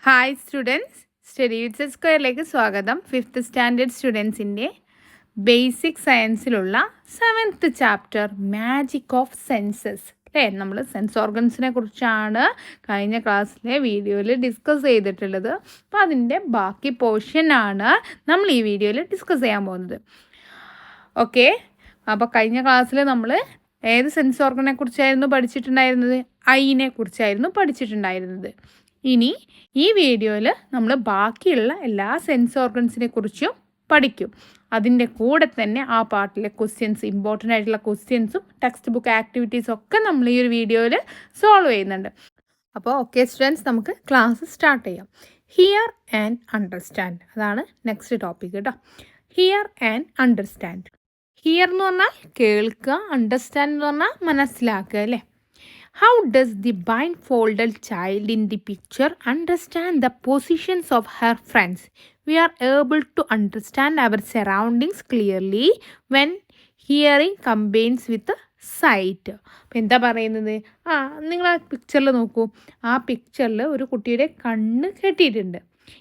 Hi students, study with സ്ക്വയറിലേക്ക് സ്വാഗതം. 5th standard സ്റ്റുഡൻസിൻ്റെ ബേസിക് സയൻസിലുള്ള 7th chapter magic of senses അല്ലേ. നമ്മൾ സെൻസ് ഓർഗൻസിനെ കുറിച്ചാണ് കഴിഞ്ഞ ക്ലാസ്സിലെ വീഡിയോയിൽ ഡിസ്കസ് ചെയ്തിട്ടുള്ളത്. അപ്പോൾ അതിൻ്റെ ബാക്കി പോർഷനാണ് നമ്മൾ ഈ വീഡിയോയിൽ ഡിസ്കസ് ചെയ്യാൻ പോകുന്നത്. ഓക്കെ, അപ്പോൾ കഴിഞ്ഞ ക്ലാസ്സിൽ നമ്മൾ ഏത് സെൻസ് ഓർഗനെ കുറിച്ചായിരുന്നു പഠിച്ചിട്ടുണ്ടായിരുന്നത്? ഐനെ കുറിച്ചായിരുന്നു പഠിച്ചിട്ടുണ്ടായിരുന്നത്. ഇനി ഈ വീഡിയോയിൽ നമ്മൾ ബാക്കിയുള്ള എല്ലാ സെൻസ് ഓർഗൻസിനെ കുറിച്ചും പഠിക്കും. അതിൻ്റെ കൂടെ തന്നെ ആ പാർട്ടിലെ ക്വസ്റ്റ്യൻസ്, ഇമ്പോർട്ടൻ്റ് ആയിട്ടുള്ള ക്വസ്റ്റ്യൻസും ടെക്സ്റ്റ് ബുക്ക് ആക്ടിവിറ്റീസും ഒക്കെ നമ്മൾ ഈ ഒരു വീഡിയോയിൽ സോൾവ് ചെയ്യുന്നുണ്ട്. അപ്പോൾ ഓക്കെ സ്റ്റുഡൻസ്, നമുക്ക് ക്ലാസ് സ്റ്റാർട്ട് ചെയ്യാം. ഹിയർ ആൻഡ് അണ്ടർസ്റ്റാൻഡ്, അതാണ് നെക്സ്റ്റ് ടോപ്പിക് കേട്ടോ. Here and understand. ഹിയർ എന്ന് പറഞ്ഞാൽ കേൾക്കുക, അണ്ടർസ്റ്റാൻഡ് എന്ന് പറഞ്ഞാൽ മനസ്സിലാക്കുക അല്ലേ. How does the blindfolded child in the picture understand the positions of her friends? We are able to understand our surroundings clearly when hearing combines with sight. അപ്പോൾ എന്താ പറയുന്നത്? നിങ്ങൾ ആ പിക്ചറിൽ നോക്കൂ. ആ പിക്ചറിൽ ഒരു കുട്ടിയുടെ കണ്ണ് കെട്ടിയിട്ടുണ്ട്.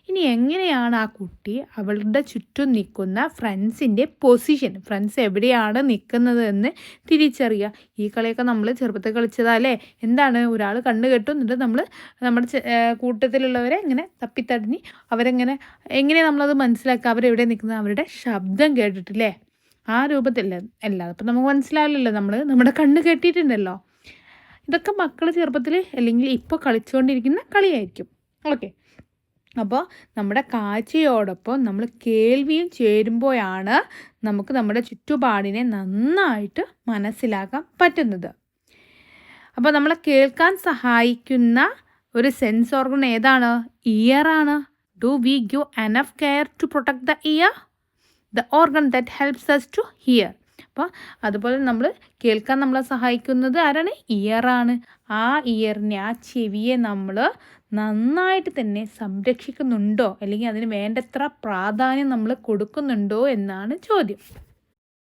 ഇനി എങ്ങനെയാണ് ആ കുട്ടി അവളുടെ ചുറ്റും നിൽക്കുന്ന ഫ്രണ്ട്സിൻ്റെ പൊസിഷൻ, ഫ്രണ്ട്സ് എവിടെയാണ് നിൽക്കുന്നത് എന്ന് തിരിച്ചറിയുക. ഈ കളിയൊക്കെ നമ്മൾ ചെറുപ്പത്തിൽ കളിച്ചതല്ലേ. എന്താണ്, ഒരാൾ കണ്ണ് കെട്ടും, എന്നിട്ട് നമ്മൾ നമ്മുടെ കൂട്ടത്തിലുള്ളവരെ ഇങ്ങനെ തപ്പിത്തടഞ്ഞ് അവരെങ്ങനെ നമ്മളത് മനസ്സിലാക്കുക, അവരെവിടെ നിൽക്കുന്നത്, അവരുടെ ശബ്ദം കേട്ടിട്ടില്ലേ. ആ രൂപത്തില്ല അല്ല, അപ്പം നമുക്ക് മനസ്സിലാവില്ലല്ലോ, നമ്മുടെ കണ്ണ് കെട്ടിയിട്ടുണ്ടല്ലോ. ഇതൊക്കെ മക്കൾ ചെറുപ്പത്തിൽ അല്ലെങ്കിൽ ഇപ്പോൾ കളിച്ചുകൊണ്ടിരിക്കുന്ന കളിയായിരിക്കും. ഓക്കെ, അപ്പോൾ നമ്മുടെ കാഴ്ചയോടൊപ്പം നമ്മൾ കേൾവിയും ചേരുമ്പോഴാണ് നമുക്ക് നമ്മുടെ ചുറ്റുപാടിനെ നന്നായിട്ട് മനസ്സിലാക്കാൻ പറ്റുന്നത്. അപ്പോൾ നമ്മളെ കേൾക്കാൻ സഹായിക്കുന്ന ഒരു സെൻസ് ഓർഗൻ ഏതാണ്? ഇയറാണ്. Do we give enough care to protect the ear? The organ that helps us to hear. അപ്പോൾ അതുപോലെ നമ്മൾ കേൾക്കാൻ നമ്മളെ സഹായിക്കുന്നത് ആരാണ്? ഇയറാണ്. ആ ഇയറിനെ, ആ ചെവിയെ നമ്മൾ നന്നായിട്ട് തന്നെ സംരക്ഷിക്കുന്നുണ്ടോ, അല്ലെങ്കിൽ അതിന് വേണ്ടത്ര പ്രാധാന്യം നമ്മൾ കൊടുക്കുന്നുണ്ടോ എന്നാണ് ചോദ്യം.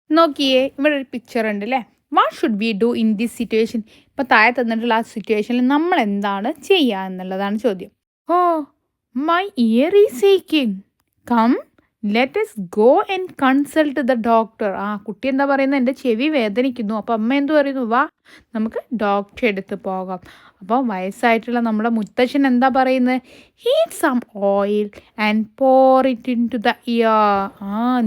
നോക്കിയേ, ഇവിടെ ഒരു പിക്ചർ ഉണ്ട് അല്ലേ. What should we do in this situation? ഇപ്പോൾ താഴെ തന്നിട്ടുള്ള ആ സിറ്റുവേഷനിൽ നമ്മൾ എന്താണ് ചെയ്യുക എന്നുള്ളതാണ് ചോദ്യം. ഓ, മൈ ഇയർ ഈസ് ഏക്കിങ്, come let us go and consult the doctor. കുട്ടി എന്താ പറയുന്നത്? എൻ്റെ ചെവി വേദനിക്കുന്നു. അപ്പോൾ അമ്മ എന്ത് പറയുന്നു? വാ, നമുക്ക് ഡോക്ടറെ അടുത്ത് പോകാം. അപ്പോൾ വയസ്സായിട്ടുള്ള നമ്മുടെ മുത്തശ്ശൻ എന്താ പറയുന്നത്? Heat some oil and pour it into the ear.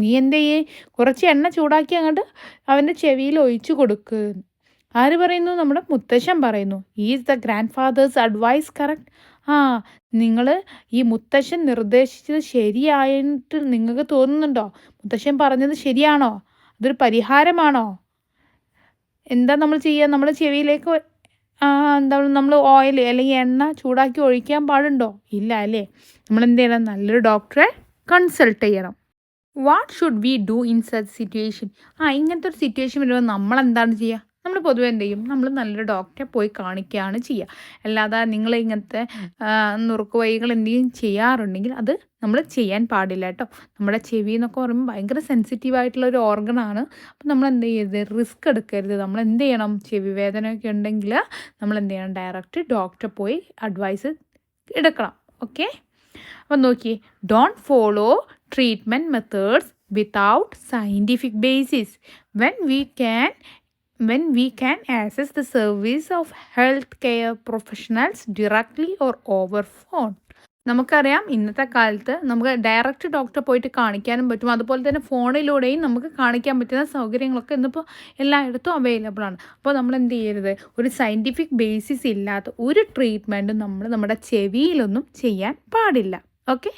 നീ എന്ത് ചെയ്യേ, കുറച്ച് എണ്ണ ചൂടാക്കി അങ്ങോട്ട് അവൻ്റെ ചെവിയിൽ ഒഴിച്ചു കൊടുക്ക്. ആര് പറയുന്നു? നമ്മുടെ മുത്തശ്ശൻ പറയുന്നു. Is the grandfather's advice correct? നിങ്ങൾ ഈ മുത്തശ്ശൻ നിർദ്ദേശിച്ചത് ശരിയായിട്ട് നിങ്ങൾക്ക് തോന്നുന്നുണ്ടോ? മുത്തശ്ശൻ പറഞ്ഞത് ശരിയാണോ? അതൊരു പരിഹാരമാണോ? എന്താ നമ്മൾ ചെയ്യുക? നമ്മുടെ ചെവിയിലേക്ക് നമ്മൾ ഓയിൽ അല്ലെങ്കിൽ എണ്ണ ചൂടാക്കി ഒഴിക്കാൻ പാടുണ്ടോ? ഇല്ല അല്ലേ. നമ്മൾ എന്ത് ചെയ്യണം? നല്ലൊരു ഡോക്ടറെ കൺസൾട്ട് ചെയ്യണം. What should we do in such situation? ഇങ്ങനത്തെ ഒരു സിറ്റുവേഷൻ വരുമ്പോൾ നമ്മൾ എന്താണ് ചെയ്യുക? നമ്മൾ പൊതുവെ എന്ത് ചെയ്യും? നമ്മൾ നല്ലൊരു ഡോക്ടറെ പോയി കാണിക്കുകയാണ് ചെയ്യുക. അല്ലാതെ നിങ്ങൾ ഇങ്ങനത്തെ നുറുക്ക് വഴികൾ എന്തെങ്കിലും ചെയ്യാറുണ്ടെങ്കിൽ അത് നമ്മൾ ചെയ്യാൻ പാടില്ല കേട്ടോ. നമ്മുടെ ചെവി എന്നൊക്കെ പറയുമ്പോൾ ഭയങ്കര സെൻസിറ്റീവായിട്ടുള്ള ഒരു ഓർഗനാണ്. അപ്പോൾ നമ്മൾ എന്ത് ചെയ്യരുത്? റിസ്ക് എടുക്കരുത്. നമ്മൾ എന്ത് ചെയ്യണം? ചെവി വേദനയൊക്കെ ഉണ്ടെങ്കിൽ നമ്മൾ എന്ത് ചെയ്യണം? ഡയറക്റ്റ് ഡോക്ടറെ പോയി അഡ്വൈസ് എടുക്കണം. ഓക്കെ, അപ്പം നോക്കിയേ, don't follow treatment methods without scientific basis when we can access the service of healthcare professionals directly or over phone. നമുക്കറിയാം, ഇന്നത്തെ കാലത്ത് നമുക്ക് ഡയറക്റ്റ് ഡോക്ടറെ പോയിട്ട് കാണിക്കാനും പറ്റും. അതുപോലെ തന്നെ ഫോണിലൂടെയും നമുക്ക് കാണിക്കാൻ പറ്റുന്ന സൗകര്യങ്ങളൊക്കെ ഇന്നിപ്പോൾ എല്ലായിടത്തും അവൈലബിൾ ആണ്. അപ്പോൾ നമ്മൾ എന്ത് ചെയ്യരുത്? ഒരു സയൻറ്റിഫിക് ബേസിസ് ഇല്ലാത്ത ഒരു ട്രീറ്റ്മെൻറ്റും നമ്മൾ നമ്മുടെ ചെവിയിലൊന്നും ചെയ്യാൻ പാടില്ല. Okay,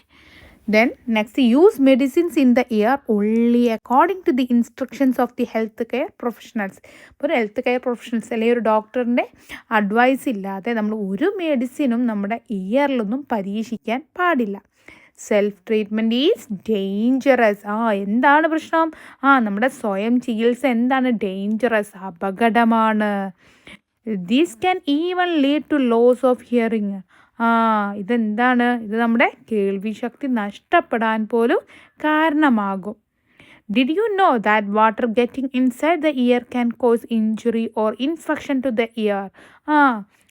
then next, use medicines in the ear only according to the instructions of the health care professionals. ഇപ്പോൾ ഒരു ഹെൽത്ത് കെയർ പ്രൊഫഷണൽസ് അല്ലെങ്കിൽ ഒരു ഡോക്ടറിൻ്റെ അഡ്വൈസ് ഇല്ലാതെ നമ്മൾ ഒരു മെഡിസിനും നമ്മുടെ ഇയറിലൊന്നും പരീക്ഷിക്കാൻ പാടില്ല. Self treatment is dangerous. എന്താണ് പ്രശ്നം? നമ്മുടെ സ്വയം ചികിത്സ എന്താണ്? ഡേഞ്ചറസ്, അപകടമാണ്. These can even lead to loss of hearing. ഇതെന്താണ്? ഇത് നമ്മുടെ കേൾവി ശക്തി നഷ്ടപ്പെടാൻ പോലും കാരണമാകും. Did you know that water getting inside the ear can cause injury or infection to the ear?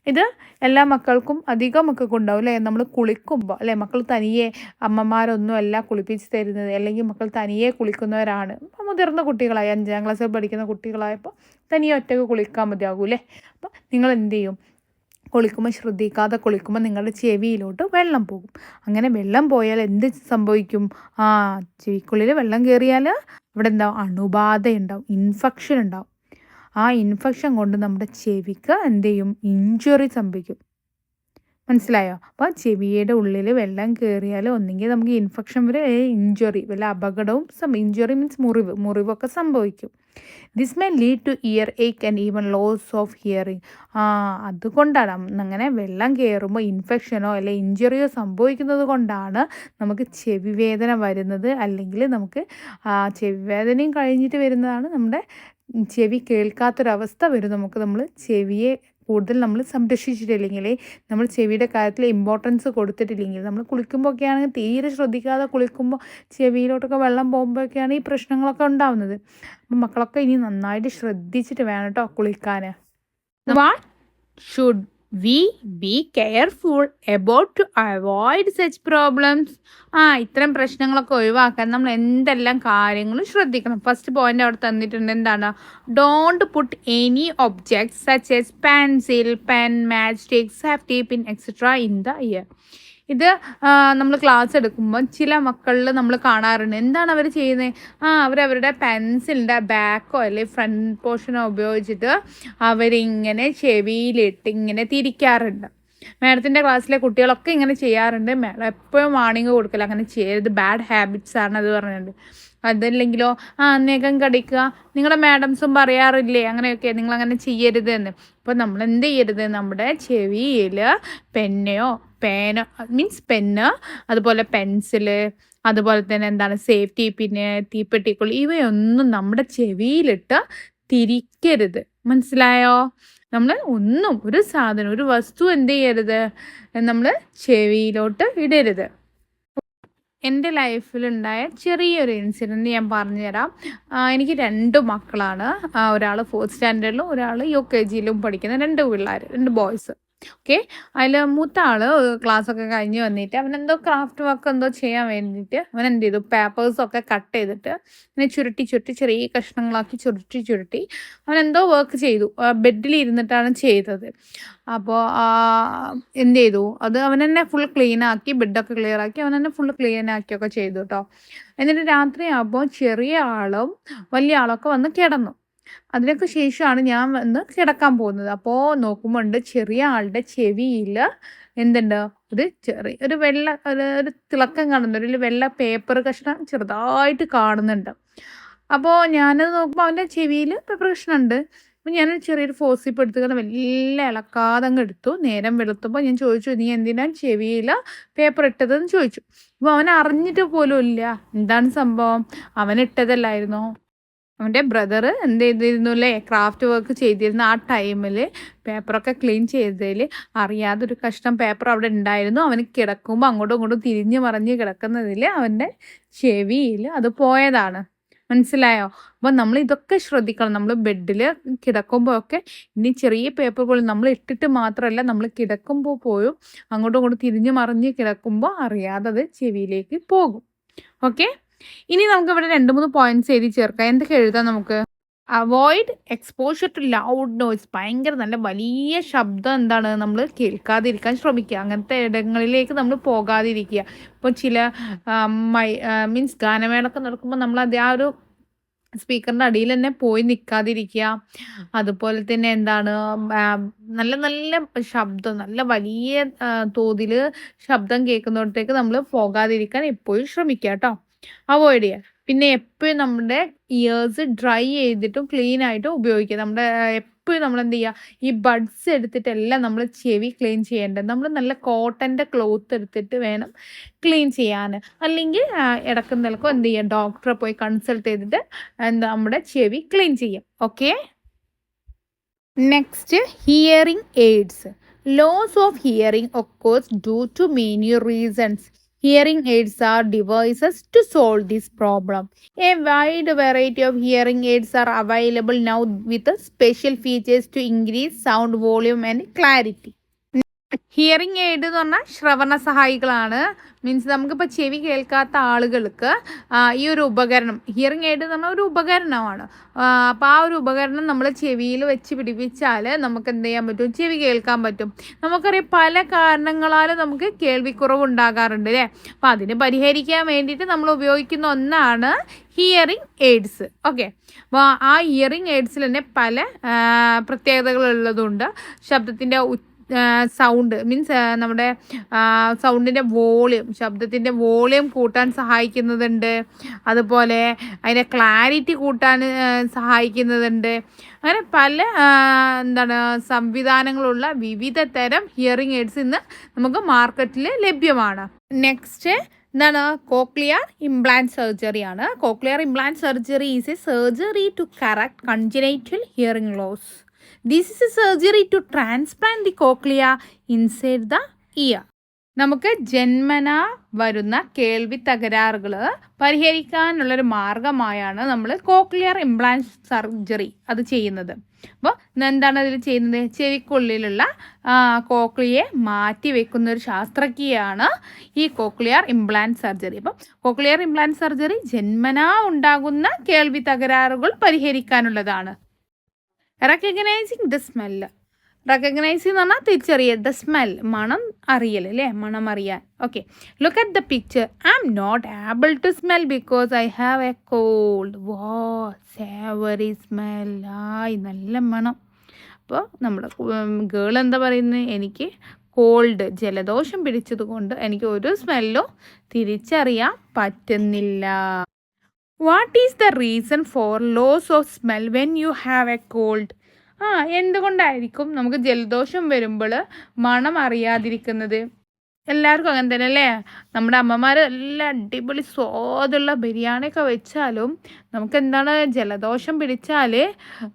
ഇത് എല്ലാ മക്കൾക്കും അധികം മക്കൾക്കും ഉണ്ടാവും അല്ലേ. നമ്മൾ കുളിക്കുമ്പോൾ അല്ലേ, മക്കൾ തനിയെ അമ്മമാരൊന്നും അല്ല കുളിപ്പിച്ച് തരുന്നത്, അല്ലെങ്കിൽ മക്കൾ തനിയെ കുളിക്കുന്നവരാണ്. മുതിർന്ന കുട്ടികളായി 5ാം ക്ലാസ്സിൽ പഠിക്കുന്ന കുട്ടികളായപ്പോൾ തനിയെ ഒറ്റയ്ക്ക് കുളിക്കാൻ മതിയാകൂ അല്ലേ. അപ്പോൾ നിങ്ങൾ എന്ത് ചെയ്യും, കുളിക്കുമ്പോൾ ശ്രദ്ധിക്കാതെ കുളിക്കുമ്പോൾ നിങ്ങളുടെ ചെവിയിലോട്ട് വെള്ളം പോകും. അങ്ങനെ വെള്ളം പോയാൽ എന്ത് സംഭവിക്കും? ചെവിക്കുള്ളിൽ വെള്ളം കയറിയാൽ അവിടെ എന്താവും, അണുബാധ ഉണ്ടാവും, ഇൻഫെക്ഷൻ ഉണ്ടാവും. ആ ഇൻഫെക്ഷൻ കൊണ്ട് നമ്മുടെ ചെവിക്ക് എന്ത് ചെയ്യും, ഇഞ്ചുറി സംഭവിക്കും. മനസ്സിലായോ? അപ്പോൾ ചെവിയുടെ ഉള്ളിൽ വെള്ളം കയറിയാൽ ഒന്നെങ്കിൽ നമുക്ക് ഇൻഫെക്ഷൻ വരെ, ഇഞ്ചുറി, വല്ല അപകടവും ഇഞ്ചുറി മീൻസ് മുറിവൊക്കെ സംഭവിക്കും. This may lead to earache and even loss of hearing. അതുകൊണ്ടാണ് അങ്ങനെ വെള്ളം കയറുമ്പോൾ ഇൻഫെക്ഷനോ അല്ലെങ്കിൽ ഇഞ്ചുറിയോ സംഭവിക്കുന്നത് കൊണ്ടാണ് നമുക്ക് ചെവി വേദന വരുന്നത്. അല്ലെങ്കിൽ നമുക്ക് ചെവി വേദനയും കഴിഞ്ഞിട്ട് വരുന്നതാണ് നമ്മുടെ ചെവി കേൾക്കാത്തൊരവസ്ഥ വരും നമുക്ക്. നമ്മൾ ചെവിയെ കൂടുതൽ നമ്മൾ സംരക്ഷിച്ചിട്ടില്ലെങ്കിൽ, നമ്മൾ ചെവിയുടെ കാര്യത്തിൽ ഇമ്പോർട്ടൻസ് കൊടുത്തിട്ടില്ലെങ്കിൽ, നമ്മൾ കുളിക്കുമ്പോഴൊക്കെ ആണെങ്കിൽ തീരെ ശ്രദ്ധിക്കാതെ കുളിക്കുമ്പോൾ ചെവിയിലോട്ടൊക്കെ വെള്ളം പോകുമ്പോഴൊക്കെയാണ് ഈ പ്രശ്നങ്ങളൊക്കെ ഉണ്ടാവുന്നത്. അപ്പം മക്കളൊക്കെ ഇനി നന്നായിട്ട് ശ്രദ്ധിച്ചിട്ട് വേണം കേട്ടോ കുളിക്കാൻ. What should we be careful about to avoid such problems? ഇത്തരം പ്രശ്നങ്ങളൊക്കെ ഒഴിവാക്കാൻ നമ്മൾ എന്തെല്ലാം കാര്യങ്ങളും ശ്രദ്ധിക്കണം. ഫസ്റ്റ് പോയിന്റ് അവിടെ തന്നിട്ടുണ്ട്. എന്താണ്? Don't put any objects such as pencil, pen, match stick, safety pin etcetera in the ear. ഇത് നമ്മൾ ക്ലാസ് എടുക്കുമ്പോൾ ചില മക്കളിൽ നമ്മൾ കാണാറുണ്ട്. എന്താണ് അവർ ചെയ്യുന്നത്? അവരവരുടെ പെൻസിലിൻ്റെ ബാക്കോ അല്ലെങ്കിൽ ഫ്രണ്ട് പോർഷനോ ഉപയോഗിച്ചിട്ട് അവരിങ്ങനെ ചെവിയിലിട്ട് ഇങ്ങനെ തിരിക്കാറുണ്ട്. മാഡത്തിൻ്റെ ക്ലാസ്സിലെ കുട്ടികളൊക്കെ ഇങ്ങനെ ചെയ്യാറുണ്ട്. മാഡം എപ്പോഴും വാർണിംഗ് കൊടുക്കില്ല, അങ്ങനെ ചെയ്യരുത്, ബാഡ് ഹാബിറ്റ്സ് ആണ് അത് പറഞ്ഞിട്ടുണ്ട്. അതല്ലെങ്കിലോ നഖം കടിക്കുക, നിങ്ങളുടെ മാഡംസും പറയാറില്ലേ അങ്ങനെയൊക്കെ, നിങ്ങളങ്ങനെ ചെയ്യരുത് എന്ന്. അപ്പോൾ നമ്മൾ എന്ത് ചെയ്യരുത്, നമ്മുടെ ചെവിയിൽ പേന മീൻസ് പെന്ന്, അതുപോലെ പെൻസില്, അതുപോലെ തന്നെ എന്താണ് സേഫ്റ്റി പിന്നെ തീപ്പെട്ടിക്കുള്ളി, ഇവയൊന്നും നമ്മുടെ ചെവിയിലിട്ട് തിരിക്കരുത്. മനസ്സിലായോ? നമ്മൾ ഒരു സാധനം, ഒരു വസ്തു എന്ത് ചെയ്യരുത്, നമ്മൾ ചെവിയിലോട്ട് ഇടരുത്. എൻ്റെ ലൈഫിലുണ്ടായ ചെറിയൊരു ഇൻസിഡൻറ്റ് ഞാൻ പറഞ്ഞുതരാം. എനിക്ക് 2 മക്കളാണ്. ഒരാൾ 4th സ്റ്റാൻഡേർഡിലും ഒരാൾ UKGയിലും പഠിക്കുന്ന 2 പിള്ളേർ, 2 ബോയ്സ്. ഓക്കെ. അതിൽ മൂത്ത ആൾ ക്ലാസ്സൊക്കെ കഴിഞ്ഞ് വന്നിട്ട് അവനെന്തോ ക്രാഫ്റ്റ് വർക്ക് എന്തോ ചെയ്യാൻ വേണ്ടിയിട്ട് അവൻ എന്ത് ചെയ്തു, പേപ്പേഴ്സൊക്കെ കട്ട് ചെയ്തിട്ട് ഇങ്ങനെ ചുരുട്ടി ചെറിയ കഷ്ണങ്ങളാക്കി ചുരുട്ടി അവനെന്തോ വർക്ക് ചെയ്തു. ബെഡിൽ ഇരുന്നിട്ടാണ് ചെയ്തത്. അപ്പോൾ എന്ത് ചെയ്തു, അത് അവൻ തന്നെ ഫുൾ ക്ലീനാക്കി, ബെഡൊക്കെ ക്ലിയർ ആക്കി അവൻ തന്നെ ഫുൾ ക്ലീനാക്കിയൊക്കെ ചെയ്തു കേട്ടോ. എന്നിട്ട് രാത്രിയാകുമ്പോൾ ചെറിയ ആളും വലിയ ആളൊക്കെ വന്ന് കിടന്നു. അതിനൊക്കെ ശേഷമാണ് ഞാൻ വന്ന് കിടക്കാൻ പോകുന്നത്. അപ്പോൾ നോക്കുമ്പോൾ ചെറിയ ആളുടെ ചെവിയിൽ എന്തുണ്ട്, ഒരു വെള്ള ഒരു തിളക്കം കാണുന്നുണ്ട്, ഒരു വെള്ള പേപ്പർ കഷ്ണം ചെറുതായിട്ട് കാണുന്നുണ്ട്. അപ്പോൾ ഞാനത് നോക്കുമ്പോൾ അവൻ്റെ ചെവിയിൽ പേപ്പർ കഷ്ണമുണ്ട്. അപ്പോൾ ഞാനൊരു ചെറിയൊരു ഫോസിപ്പ് എടുത്തുകൊണ്ട് വലിയ ഇളക്കാതെ അങ്ങ് എടുത്തു. നേരം വെളുത്തുമ്പോൾ ഞാൻ ചോദിച്ചു, നീ എന്തിനാണ് ചെവിയിൽ പേപ്പർ ഇട്ടതെന്ന് ചോദിച്ചു. അപ്പോൾ അവൻ അറിഞ്ഞിട്ട് പോലും ഇല്ല എന്താണ് സംഭവം, അവനിട്ടതല്ലായിരുന്നു. അവൻ്റെ ബ്രദർ എന്ത് ചെയ്തിരുന്നു അല്ലേ, ക്രാഫ്റ്റ് വർക്ക് ചെയ്തിരുന്ന ആ ടൈമിൽ പേപ്പറൊക്കെ ക്ലീൻ ചെയ്തതിൽ അറിയാതെ ഒരു കഷ്ണം പേപ്പർ അവിടെ ഉണ്ടായിരുന്നു. അവന് കിടക്കുമ്പോൾ അങ്ങോട്ടും ഇങ്ങോട്ടും തിരിഞ്ഞ് മറിഞ്ഞ് കിടക്കുന്നതിൽ അവൻ്റെ ചെവിയിൽ അത് പോയതാണ്. മനസ്സിലായോ? അപ്പോൾ നമ്മൾ ഇതൊക്കെ ശ്രദ്ധിക്കണം. നമ്മൾ ബെഡിൽ കിടക്കുമ്പോഴൊക്കെ ഇനി ചെറിയ പേപ്പർ പോലും നമ്മൾ ഇട്ടിട്ട് മാത്രമല്ല, നമ്മൾ കിടക്കുമ്പോൾ പോലും അങ്ങോട്ടും ഇങ്ങോട്ടും തിരിഞ്ഞ് മറിഞ്ഞ് കിടക്കുമ്പോൾ അറിയാതെ അത് ചെവിയിലേക്ക് പോകും. ഓക്കെ. ഇനി നമുക്ക് ഇവിടെ 2-3 പോയിന്റ്സ് എഴുതി ചേർക്കാം. എന്തൊക്കെ എഴുതാം നമുക്ക്? Avoid exposure to loud noise. ഭയങ്കര നല്ല വലിയ ശബ്ദം എന്താണ് നമ്മൾ കേൾക്കാതിരിക്കാൻ ശ്രമിക്കുക. അങ്ങനത്തെ ഇടങ്ങളിലേക്ക് നമ്മൾ പോകാതിരിക്കുക. ഇപ്പോൾ ചില മീൻസ് ഗാനമേളൊക്കെ നടക്കുമ്പോൾ നമ്മൾ ആ ഒരു സ്പീക്കറിൻ്റെ അടിയിൽ തന്നെ പോയി നിൽക്കാതിരിക്കുക. അതുപോലെ തന്നെ എന്താണ്, നല്ല നല്ല ശബ്ദം, നല്ല വലിയ തോതിൽ ശബ്ദം കേൾക്കുന്നിടത്തേക്ക് നമ്മൾ പോകാതിരിക്കാൻ എപ്പോഴും ശ്രമിക്കുക കേട്ടോ. അവോയ്ഡ് ചെയ്യുക. പിന്നെ എപ്പോഴും നമ്മുടെ ഇയേഴ്സ് ഡ്രൈ ചെയ്തിട്ടും ക്ലീൻ ആയിട്ടും ഉപയോഗിക്കുക. നമ്മുടെ എപ്പോഴും നമ്മൾ എന്ത് ചെയ്യുക, ഈ ബഡ്സ് എടുത്തിട്ടല്ല നമ്മൾ ചെവി ക്ലീൻ ചെയ്യേണ്ടത്. നമ്മൾ നല്ല കോട്ടൻ്റെ ക്ലോത്ത് എടുത്തിട്ട് വേണം ക്ലീൻ ചെയ്യാൻ. അല്ലെങ്കിൽ ഇടക്കും നിലക്കും എന്ത് ചെയ്യുക, ഡോക്ടറെ പോയി കൺസൾട്ട് ചെയ്തിട്ട് നമ്മുടെ ചെവി ക്ലീൻ ചെയ്യാം. Okay. Next, hearing aids. Loss of hearing occurs due to many reasons. Hearing aids are devices to solve this problem. A wide variety of hearing aids are available now with special features to increase sound volume and clarity. Hearing aid എന്ന് പറഞ്ഞാൽ ശ്രവണ സഹായികളാണ്. Means നമുക്കിപ്പോൾ ചെവി കേൾക്കാത്ത ആളുകൾക്ക് ഈ ഒരു ഉപകരണം, ഹിയറിംഗ് എയ്ഡ് എന്ന് പറഞ്ഞാൽ ഒരു ഉപകരണമാണ്. അപ്പോൾ ആ ഒരു ഉപകരണം നമ്മൾ ചെവിയിൽ വെച്ച് പിടിപ്പിച്ചാൽ നമുക്ക് എന്ത് ചെയ്യാൻ പറ്റും? ചെവി കേൾക്കാൻ പറ്റും. നമുക്കറിയാം പല കാരണങ്ങളാൽ നമുക്ക് കേൾവിക്കുറവ് ഉണ്ടാകാറുണ്ട് അല്ലേ. അപ്പോൾ അതിന് പരിഹരിക്കാൻ വേണ്ടിയിട്ട് നമ്മൾ ഉപയോഗിക്കുന്ന ഒന്നാണ് ഹിയറിംഗ് എയ്ഡ്സ്. ഓക്കെ, അപ്പോൾ ആ ഹിയറിംഗ് എയ്ഡ്സിൽ തന്നെ പല പ്രത്യേകതകളുള്ളതുണ്ട്. ശബ്ദത്തിൻ്റെ സൗണ്ട് മീൻസ് നമ്മുടെ സൗണ്ടിൻ്റെ വോളിയം, ശബ്ദത്തിൻ്റെ വോളിയം കൂട്ടാൻ സഹായിക്കുന്നതുണ്ട്. അതുപോലെ അതിൻ്റെ ക്ലാരിറ്റി കൂട്ടാൻ സഹായിക്കുന്നതുണ്ട്. അങ്ങനെ പല സംവിധാനങ്ങളുള്ള വിവിധ തരം ഹിയറിംഗ് എയ്ഡ്സ് ഇന്ന് നമുക്ക് മാർക്കറ്റിൽ ലഭ്യമാണ്. നെക്സ്റ്റ് കോക്ലിയർ ഇംപ്ലാന്റ് സർജറിയാണ്. Cochlear implant surgery is a surgery to correct congenital hearing loss. This is a surgery to transplant the cochlea inside the ear. നമുക്ക് ജന്മനാ വരുന്ന കേൾവി തകരാറുകൾ പരിഹരിക്കാനുള്ളൊരു മാർഗമായാണ് നമ്മൾ കോക്ലിയർ ഇംപ്ലാന്റ് സർജറി അത് ചെയ്യുന്നത്. അപ്പോൾ എന്താണ് അതിൽ ചെയ്യുന്നത്? ചെവിക്കുള്ളിലുള്ള കോക്ലിയെ മാറ്റി വെക്കുന്ന ഒരു ശാസ്ത്രക്രിയയാണ് ഈ കോക്ലിയർ ഇംപ്ലാന്റ് സർജറി. അപ്പം കോക്ലിയർ ഇംപ്ലാന്റ് സർജറി ജന്മനാ ഉണ്ടാകുന്ന കേൾവി തകരാറുകൾ പരിഹരിക്കാനുള്ളതാണ്. Recognising the smell. റെക്കഗ്നൈസിങ് എന്ന് പറഞ്ഞാൽ തിരിച്ചറിയൽ. ദ സ്മെൽ, മണം അറിയൽ അല്ലേ, മണം അറിയാൻ. Okay, look at the picture. I'm not able to smell because I have a cold. വാ, സാവറി സ്മെൽ. നല്ല മണം. അപ്പോൾ നമ്മുടെ ഗേൾ എന്താ പറയുന്നത്? എനിക്ക് കോൾഡ്, ജലദോഷം പിടിച്ചത് കൊണ്ട് എനിക്ക് ഒരു സ്മെല്ലും തിരിച്ചറിയാൻ പറ്റുന്നില്ല. What is the reason for loss of smell when you have a cold? എന്തുകൊണ്ടായിരിക്കും നമുക്ക് ജലദോഷം വരുമ്പോൾ മണം അറിയാതിരിക്കുന്നത്? എല്ലാവർക്കും അങ്ങനെ തന്നെ അല്ലേ. നമ്മുടെ അമ്മമാർ എല്ലാം അടിപൊളി സ്വാദുള്ള ബിരിയാണിയൊക്കെ വെച്ചാലും നമുക്ക് എന്താണ്, ജലദോഷം പിടിച്ചാൽ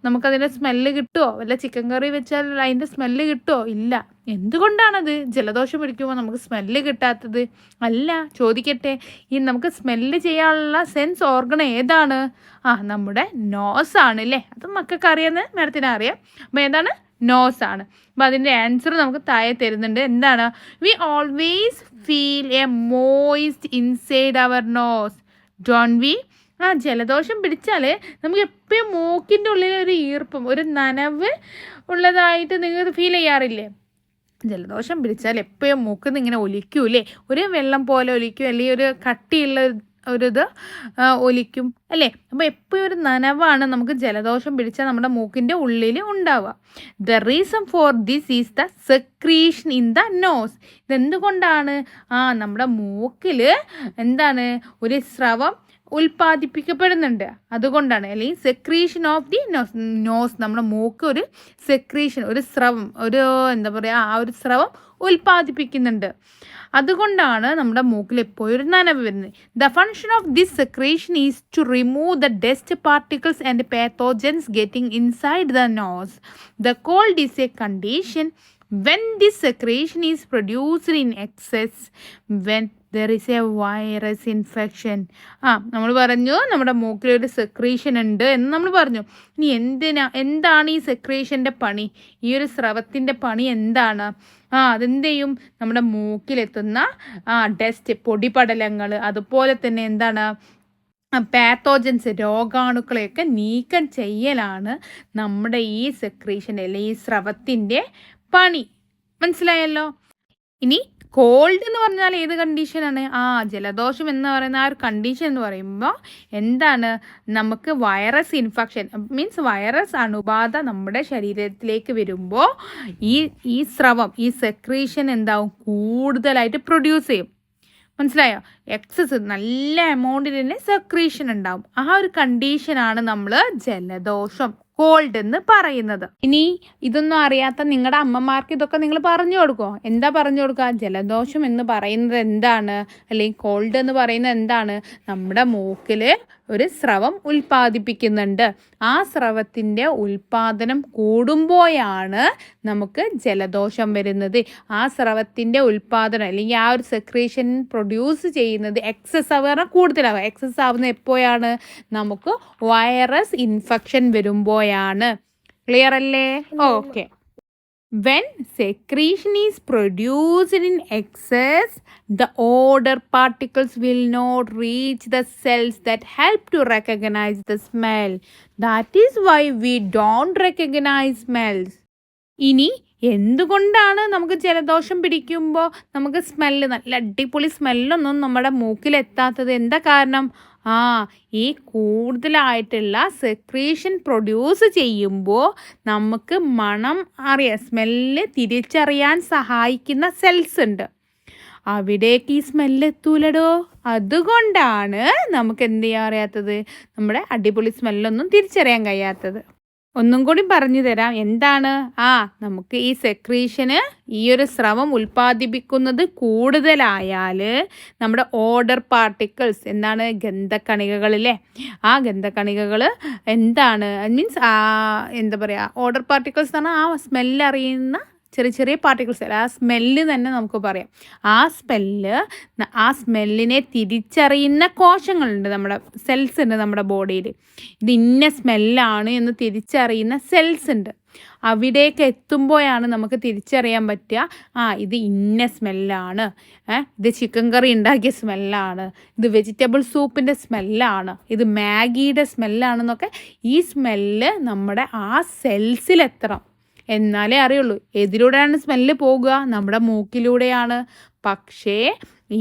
നമുക്കതിൻ്റെ സ്മെല്ല് കിട്ടുമോ? വല്ല ചിക്കൻ കറി വെച്ചാൽ അതിൻ്റെ സ്മെല്ല് കിട്ടുമോ? ഇല്ല. എന്തുകൊണ്ടാണത് ജലദോഷം പിടിക്കുമ്പോൾ നമുക്ക് സ്മെല്ല് കിട്ടാത്തത്? അല്ല, ചോദിക്കട്ടെ, ഈ നമുക്ക് സ്മെല്ല് ചെയ്യാനുള്ള സെൻസ് ഓർഗൺ ഏതാണ്? നമ്മുടെ നോസാണ് അല്ലേ. അത് മക്കൾക്ക് അറിയാമെന്ന് മാഡത്തിന് അറിയാം. അപ്പോൾ ഏതാണ്? നോസാണ്. അപ്പോൾ അതിൻ്റെ ആൻസർ നമുക്ക് താഴെ തരുന്നുണ്ട്. എന്താണ്? We always feel a moist inside our nose, don't we? ജലദോഷം പിടിച്ചാൽ നമുക്ക് എപ്പോഴും മൂക്കിൻ്റെ ഉള്ളിൽ ഒരു ഈർപ്പം, ഒരു നനവ് ഉള്ളതായിട്ട് നിങ്ങൾക്ക് ഫീൽ ചെയ്യാറില്ലേ? ജലദോഷം പിടിച്ചാൽ എപ്പോഴും മൂക്കിൽ ഇങ്ങനെ ഒലിക്കൂലേ, ഒരു വെള്ളം പോലെ ഒലിക്കും, അല്ലെങ്കിൽ ഒരു കട്ടിയുള്ള ഒരിത് ഒലിക്കും അല്ലേ. അപ്പോൾ എപ്പോഴും ഒരു നനവാണ് നമുക്ക് ജലദോഷം പിടിച്ചാൽ നമ്മുടെ മൂക്കിൻ്റെ ഉള്ളിൽ ഉണ്ടാവുക. The reason for this is the secretion in the nose. ഇതെന്തുകൊണ്ടാണ്? നമ്മുടെ മൂക്കിൽ എന്താണ്, ഒരു സ്രവം ഉൽപ്പാദിപ്പിക്കപ്പെടുന്നുണ്ട്, അതുകൊണ്ടാണ്. അല്ലെങ്കിൽ സെക്രീഷൻ ഓഫ് ദി നോസ്. നമ്മുടെ മൂക്ക് ഒരു സെക്രീഷൻ, ഒരു സ്രവം, ഒരു എന്താ പറയുക, ആ ഒരു സ്രവം ഉൽപ്പാദിപ്പിക്കുന്നുണ്ട്. അതുകൊണ്ടാണ് നമ്മുടെ മൂക്കിൽ എപ്പോഴും ഒരു നനവ് വരുന്നത്. The function of this secretion is to remove the dust particles and pathogens getting inside the nose. The cold is a condition when this secretion is produced in excess, when there is a virus infection. നമ്മൾ പറഞ്ഞു നമ്മുടെ മൂക്കിൽ ഒരു secretion ഉണ്ട് എന്ന് നമ്മൾ പറഞ്ഞു. ഇനി എന്താണ് ഈ സെക്രീഷൻ്റെ പണി? ഈ ഒരു സ്രവത്തിൻ്റെ പണി എന്താണ്? അതെന്ത് ചെയ്യും? നമ്മുടെ മൂക്കിലെത്തുന്ന ഡസ്റ്റ്, പൊടിപടലങ്ങൾ, അതുപോലെ തന്നെ എന്താണ്, പാത്തോജൻസ്, രോഗാണുക്കളെയൊക്കെ നീക്കം ചെയ്യലാണ് നമ്മുടെ ഈ സെക്രീഷൻ അല്ലെങ്കിൽ ഈ സ്രവത്തിൻ്റെ പണി. മനസ്സിലായല്ലോ. ഇനി കോൾഡ് എന്ന് പറഞ്ഞാൽ ഏത് കണ്ടീഷനാണ്? ജലദോഷം എന്ന് പറയുന്ന ആ ഒരു കണ്ടീഷൻ എന്ന് പറയുമ്പോൾ എന്താണ്, നമുക്ക് വൈറസ് ഇൻഫെക്ഷൻ മീൻസ് വൈറസ് അണുബാധ നമ്മുടെ ശരീരത്തിലേക്ക് വരുമ്പോൾ ഈ സ്രവം, ഈ സെക്രീഷൻ എന്താവും, കൂടുതലായിട്ട് പ്രൊഡ്യൂസ് ചെയ്യും. മനസ്സിലായോ? എക്സസ് നല്ല എമൗണ്ടിൽ തന്നെ സെക്രീഷൻ ഉണ്ടാവും. ആ ഒരു കണ്ടീഷനാണ് നമ്മൾ ജലദോഷം, കോൾഡ് എന്ന് പറയുന്നത്. ഇനി ഇതൊന്നും അറിയാത്ത നിങ്ങളുടെ അമ്മമാർക്ക് ഇതൊക്കെ നിങ്ങൾ പറഞ്ഞു കൊടുക്കുമോ? എന്താ പറഞ്ഞു കൊടുക്കുക? ജലദോഷം എന്ന് പറയുന്നത് എന്താണ്, അല്ലെങ്കിൽ കോൾഡ് എന്ന് പറയുന്നത് എന്താണ്? നമ്മുടെ മൂക്കിൽ ഒരു സ്രവം ഉൽപ്പാദിപ്പിക്കുന്നുണ്ട്. ആ സ്രവത്തിൻ്റെ ഉൽപ്പാദനം കൂടുമ്പോഴാണ് നമുക്ക് ജലദോഷം വരുന്നത്. ആ സ്രവത്തിൻ്റെ ഉൽപ്പാദനം അല്ലെങ്കിൽ ആ ഒരു സെക്രീഷൻ പ്രൊഡ്യൂസ് ചെയ്യുന്നത് എക്സസ് ആവുക, കൂടുതലാവുക. എക്സസ് ആവുന്നത് എപ്പോഴാണ്? നമുക്ക് വൈറസ് ഇൻഫെക്ഷൻ വരുമ്പോഴാണ്. ക്ലിയർ അല്ലേ? Okay. When secretion is produced in excess, the odor particles will not reach the cells that help to recognize the smell. That is why we don't recognize smells. ഇനി എന്തുകൊണ്ടാണ് നമുക്ക് ജലദോഷം പിടിക്കുമ്പോൾ നമുക്ക് smell, നല്ല അടിപൊളി സ്മെല്ലൊന്നും നമ്മുടെ മൂക്കിലെത്താത്തത്? എന്താ കാരണം? ഈ കൂടുതലായിട്ടുള്ള സെക്രീഷൻ പ്രൊഡ്യൂസ് ചെയ്യുമ്പോൾ നമുക്ക് മണം അറിയാം, സ്മെല്ല് തിരിച്ചറിയാൻ സഹായിക്കുന്ന സെൽസ് ഉണ്ട്. അവിടേക്ക് ഈ സ്മെല്ല് എത്തൂലടോ. അതുകൊണ്ടാണ് നമുക്ക് എന്ത് ചെയ്യാൻ അറിയാത്തത്, നമ്മുടെ അടിപൊളി സ്മെല്ലൊന്നും തിരിച്ചറിയാൻ കഴിയാത്തത്. ഒന്നും കൂടി പറഞ്ഞു തരാം. എന്താണ്? നമുക്ക് ഈ സെക്രീഷന്, ഈ ഒരു സ്രവം ഉൽപ്പാദിപ്പിക്കുന്നത് കൂടുതലായാൽ നമ്മുടെ ഓഡർ പാർട്ടിക്കിൾസ്, എന്താണ്, ഗന്ധകണികകളിലെ ആ ഗന്ധകണികകൾ എന്താണ്, മീൻസ് എന്താ പറയുക, ഓഡർ പാർട്ടിക്കിൾസ് എന്ന് പറഞ്ഞാൽ ആ സ്മെല്ലറിയുന്ന ചെറിയ ചെറിയ പാർട്ടിക്കിൾസ്, ആ സ്മെല്ല് തന്നെ നമുക്ക് പറയാം. ആ സ്മെല്ലിനെ തിരിച്ചറിയുന്ന കോശങ്ങളുണ്ട്, നമ്മുടെ സെൽസ് ഉണ്ട് നമ്മുടെ ബോഡിയിൽ. ഇത് ഇന്ന സ്മെല്ലാണ് എന്ന് തിരിച്ചറിയുന്ന സെൽസ് ഉണ്ട്. അവിടേക്ക് എത്തുമ്പോഴാണ് നമുക്ക് തിരിച്ചറിയാൻ പറ്റുക, ഇത് ഇന്ന സ്മെല്ലാണ്, ഇത് ചിക്കൻ കറി ഉണ്ടാക്കിയ സ്മെല്ലാണ്, ഇത് വെജിറ്റബിൾ സൂപ്പിൻ്റെ സ്മെല്ലാണ്, ഇത് മാഗിയുടെ സ്മെല്ലാണെന്നൊക്കെ. ഈ സ്മെല്ല് നമ്മുടെ ആ സെൽസിലെത്തണം, എന്നാലേ അറിയുള്ളൂ. ഏതിലൂടെയാണ് സ്മെല്ല് പോകുക? നമ്മുടെ മൂക്കിലൂടെയാണ്. പക്ഷേ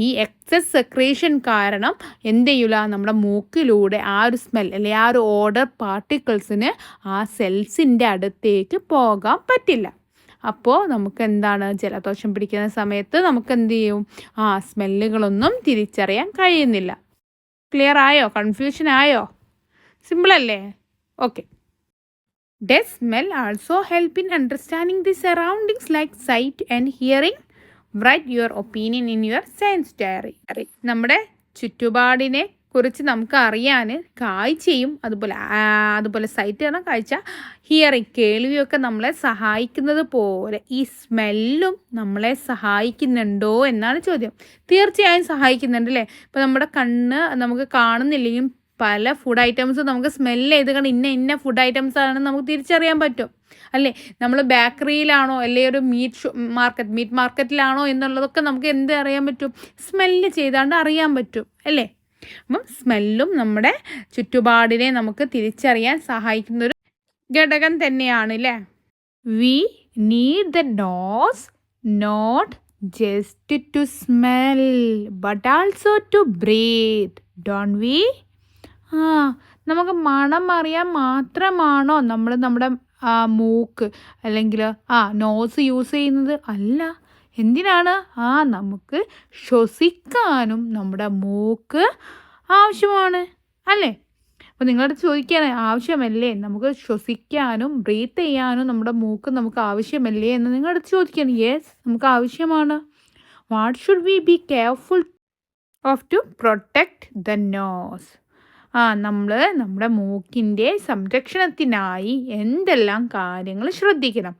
ഈ എക്സസ് സെക്രീഷൻ കാരണം എന്ത് ചെയ്യില്ല, നമ്മുടെ മൂക്കിലൂടെ ആ ഒരു സ്മെൽ അല്ലെങ്കിൽ ആ ഒരു ഓഡർ പാർട്ടിക്കിൾസിന് ആ സെൽസിൻ്റെ അടുത്തേക്ക് പോകാൻ പറ്റില്ല. അപ്പോൾ നമുക്ക് എന്താണ്, ജലദോഷം പിടിക്കുന്ന സമയത്ത് നമുക്ക് എന്ത് ചെയ്യും, സ്മെല്ലുകളൊന്നും തിരിച്ചറിയാൻ കഴിയുന്നില്ല. ക്ലിയർ ആയോ? കൺഫ്യൂഷൻ ആയോ? സിമ്പിളല്ലേ? Okay. Does smell also help in understanding the surroundings like sight and hearing? Write your opinion in your science diary. നമ്മുടെ ചുറ്റുപാടിനെ കുറിച്ച് നമുക്ക് അറിയാൻ കാഴ്ചയും അതുപോലെ സൈറ്റ് ആണ് കാഴ്ച, ഹിയറിങ് കേൾവിയൊക്കെ നമ്മളെ സഹായിക്കുന്നത് പോലെ ഈ സ്മെല്ലും നമ്മളെ സഹായിക്കുന്നുണ്ടോ എന്നാണ് ചോദ്യം. തീർച്ചയായും സഹായിക്കുന്നുണ്ട് അല്ലേ? ഇപ്പോൾ നമ്മുടെ കണ്ണ് നമുക്ക് കാണുന്നില്ലെങ്കിലും പല ഫുഡ് ഐറ്റംസ് നമുക്ക് സ്മെല്ല് ചെയ്ത് കണ്ട് ഇന്ന ഫുഡ് ഐറ്റംസ് ആണെന്ന് നമുക്ക് തിരിച്ചറിയാൻ പറ്റും അല്ലേ? നമ്മൾ ബേക്കറിയിലാണോ അല്ലെങ്കിൽ ഒരു മീറ്റ് മാർക്കറ്റിലാണോ എന്നുള്ളതൊക്കെ നമുക്ക് എന്ത് അറിയാൻ പറ്റും? സ്മെല്ല് ചെയ്താണ്ട് അറിയാൻ പറ്റും അല്ലേ? അപ്പം സ്മെല്ലും നമ്മുടെ ചുറ്റുപാടിനെ നമുക്ക് തിരിച്ചറിയാൻ സഹായിക്കുന്ന ഒരു ഘടകം തന്നെയാണ് അല്ലേ? We need the nose not just to smell but also to breathe, don't we? നമുക്ക് മണം അറിയാൻ മാത്രമാണോ നമ്മൾ നമ്മുടെ മൂക്ക് അല്ലെങ്കിൽ നോസ് യൂസ് ചെയ്യുന്നത്? അല്ല. എന്തിനാണ്? നമുക്ക് ശ്വസിക്കാനും നമ്മുടെ മൂക്ക് ആവശ്യമാണ് അല്ലേ? അപ്പോൾ നിങ്ങളോട് ചോദിക്കുകയാണ്, ആവശ്യമല്ലേ നമുക്ക് ശ്വസിക്കാനും ബ്രീത്ത് ചെയ്യാനും നമ്മുടെ മൂക്ക് നമുക്ക് ആവശ്യമല്ലേ എന്ന് നിങ്ങളോട് ചോദിക്കുകയാണ്. യെസ്, നമുക്ക് ആവശ്യമാണ്. What should we be careful of to protect the nose? നമ്മൾ നമ്മുടെ മൂക്കിൻ്റെ സംരക്ഷണത്തിനായി എന്തെല്ലാം കാര്യങ്ങൾ ശ്രദ്ധിക്കണം?